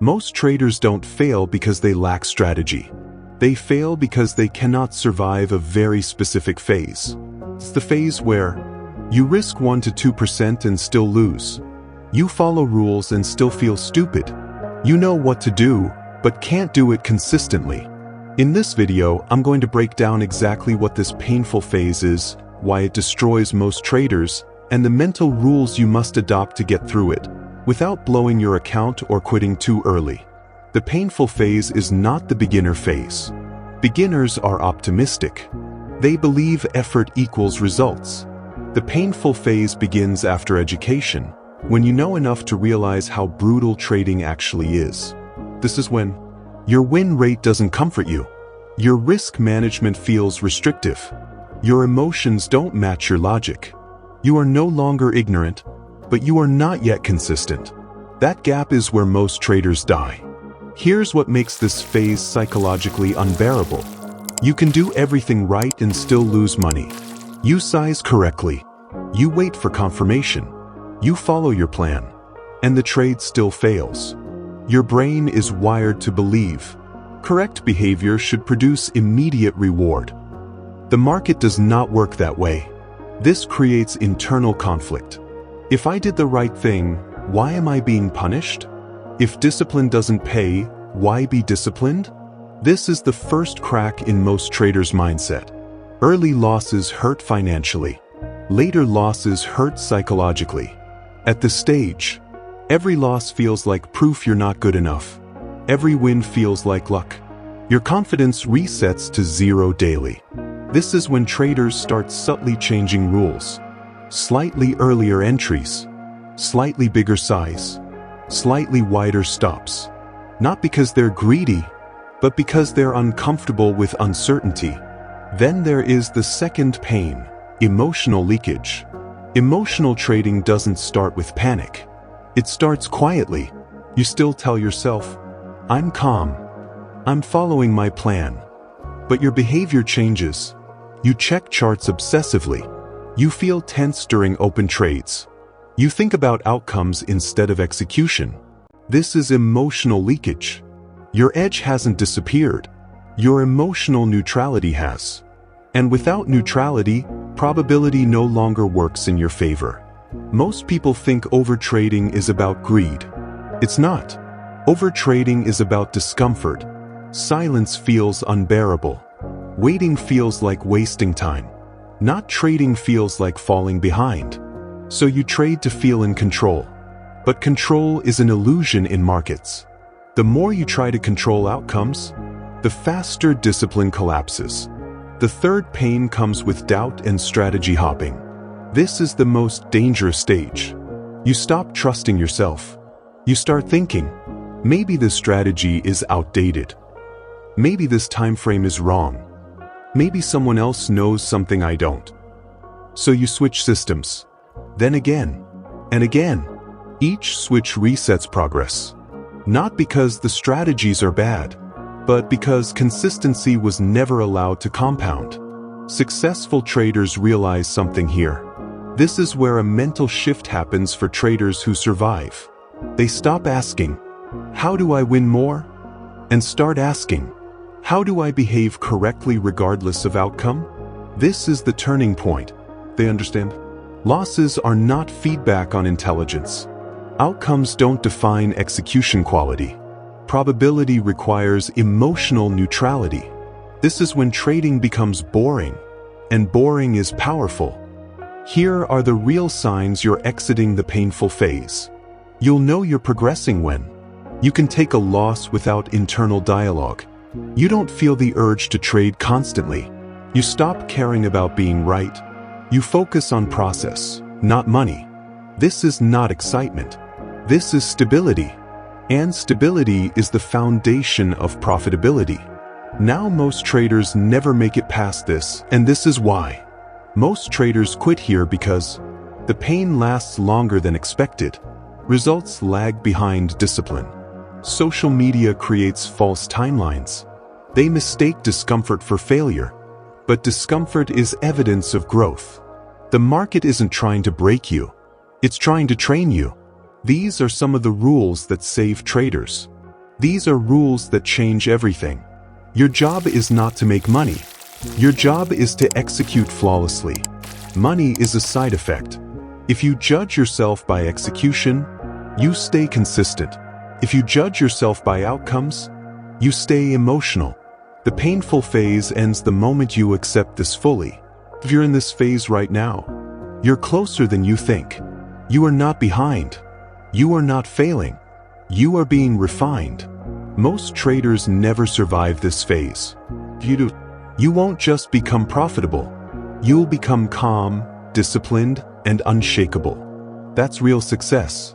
Most traders don't fail because they lack strategy. They fail because they cannot survive a very specific phase. It's the phase where you risk 1 to 2% and still lose. You follow rules and still feel stupid. You know what to do, but can't do it consistently. In this video, I'm going to break down exactly what this painful phase is, why it destroys most traders, and the mental rules you must adopt to get through it, without blowing your account or quitting too early. The painful phase is not the beginner phase. Beginners are optimistic. They believe effort equals results. The painful phase begins after education, when you know enough to realize how brutal trading actually is. This is when your win rate doesn't comfort you. Your risk management feels restrictive. Your emotions don't match your logic. You are no longer ignorant, but you are not yet consistent. That gap is where most traders die. Here's what makes this phase psychologically unbearable. You can do everything right and still lose money. You size correctly. You wait for confirmation. You follow your plan, and the trade still fails. Your brain is wired to believe correct behavior should produce immediate reward. The market does not work that way. This creates internal conflict. If I did the right thing, why am I being punished? If discipline doesn't pay, why be disciplined? This is the first crack in most traders' mindset. Early losses hurt financially. Later losses hurt psychologically. At this stage, every loss feels like proof you're not good enough. Every win feels like luck. Your confidence resets to zero daily. This is when traders start subtly changing rules. Slightly earlier entries, slightly bigger size, slightly wider stops. Not because they're greedy, but because they're uncomfortable with uncertainty. Then there is the second pain, emotional leakage. Emotional trading doesn't start with panic. It starts quietly. You still tell yourself, I'm calm. I'm following my plan. But your behavior changes. You check charts obsessively. You feel tense during open trades. You think about outcomes instead of execution. This is emotional leakage. Your edge hasn't disappeared. Your emotional neutrality has. And without neutrality, probability no longer works in your favor. Most people think overtrading is about greed. It's not. Overtrading is about discomfort. Silence feels unbearable. Waiting feels like wasting time. Not trading feels like falling behind. So you trade to feel in control. But control is an illusion in markets. The more you try to control outcomes, the faster discipline collapses. The third pain comes with doubt and strategy hopping. This is the most dangerous stage. You stop trusting yourself. You start thinking, maybe this strategy is outdated. Maybe this time frame is wrong. Maybe someone else knows something I don't. So you switch systems. Then again, and again. Each switch resets progress. Not because the strategies are bad, but because consistency was never allowed to compound. Successful traders realize something here. This is where a mental shift happens for traders who survive. They stop asking, how do I win more? And start asking, how do I behave correctly regardless of outcome? This is the turning point. They understand? Losses are not feedback on intelligence. Outcomes don't define execution quality. Probability requires emotional neutrality. This is when trading becomes boring, and boring is powerful. Here are the real signs you're exiting the painful phase. You'll know you're progressing when you can take a loss without internal dialogue. You don't feel the urge to trade constantly. You stop caring about being right. You focus on process, not money. This is not excitement. This is stability. And stability is the foundation of profitability. Now most traders never make it past this, and this is why. Most traders quit here because the pain lasts longer than expected. Results lag behind discipline. Social media creates false timelines. They mistake discomfort for failure. But discomfort is evidence of growth. The market isn't trying to break you. It's trying to train you. These are some of the rules that save traders. These are rules that change everything. Your job is not to make money. Your job is to execute flawlessly. Money is a side effect. If you judge yourself by execution, you stay consistent. If you judge yourself by outcomes, you stay emotional. The painful phase ends the moment you accept this fully. If you're in this phase right now, you're closer than you think. You are not behind. You are not failing. You are being refined. Most traders never survive this phase. If you do, you won't just become profitable. You'll become calm, disciplined, and unshakable. That's real success.